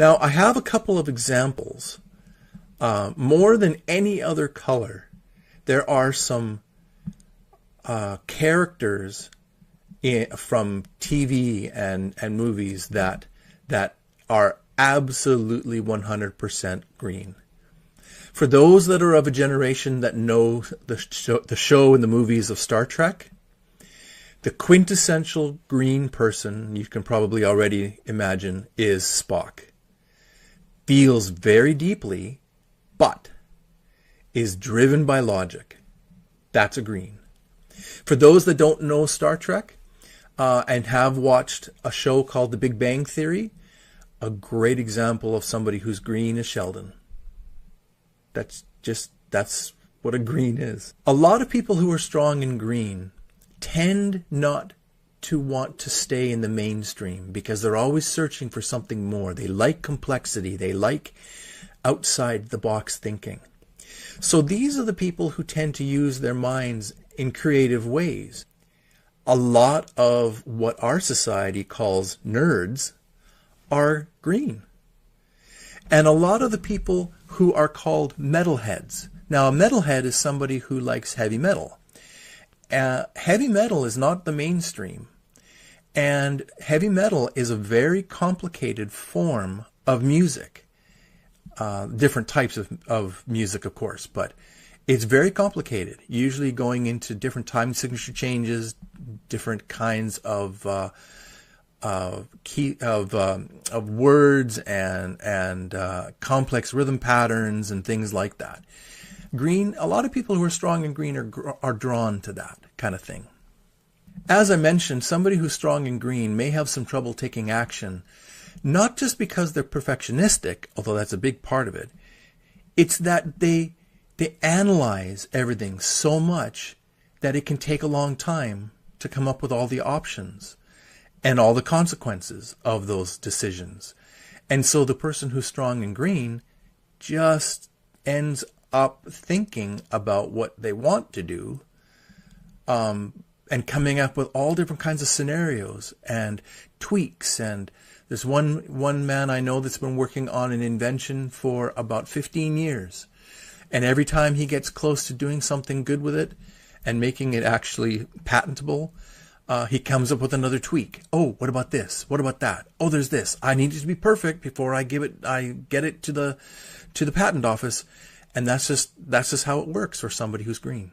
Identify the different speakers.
Speaker 1: Now, I have a couple of examples. More than any other color, there are some characters from TV and movies that are absolutely 100% green. For those that are of a generation that know the show and the movies of Star Trek, the quintessential green person, you can probably already imagine, is Spock. Feels very deeply, but is driven by logic. That's a green. For those that don't know Star Trek and have watched a show called The Big Bang Theory, a great example of somebody who's green is Sheldon. That's what a green is. A lot of people who are strong in green tend not to want to stay in the mainstream because they're always searching for something more. They like complexity. They like outside the box thinking. So these are the people who tend to use their minds in creative ways. A lot of what our society calls nerds are green. And a lot of the people who are called metalheads. Now, a metalhead is somebody who likes heavy metal. Heavy metal is not the mainstream. And heavy metal is a very complicated form of music. Different types of music, of course, but it's very complicated, usually going into different time signature changes, different kinds of words and complex rhythm patterns and things like that. Green, a lot of people who are strong in green are drawn to that kind of thing. As I mentioned, somebody who's strong in green may have some trouble taking action, not just because they're perfectionistic, although that's a big part of it. It's that they analyze everything so much that it can take a long time to come up with all the options and all the consequences of those decisions. And so the person who's strong in green just ends up thinking about what they want to do, and coming up with all different kinds of scenarios and tweaks. And there's one man I know that's been working on an invention for about 15 years. And every time he gets close to doing something good with it and making it actually patentable, he comes up with another tweak. Oh, what about this? What about that? Oh, there's this. I need it to be perfect before I get it to the patent office. And that's just how it works for somebody who's green.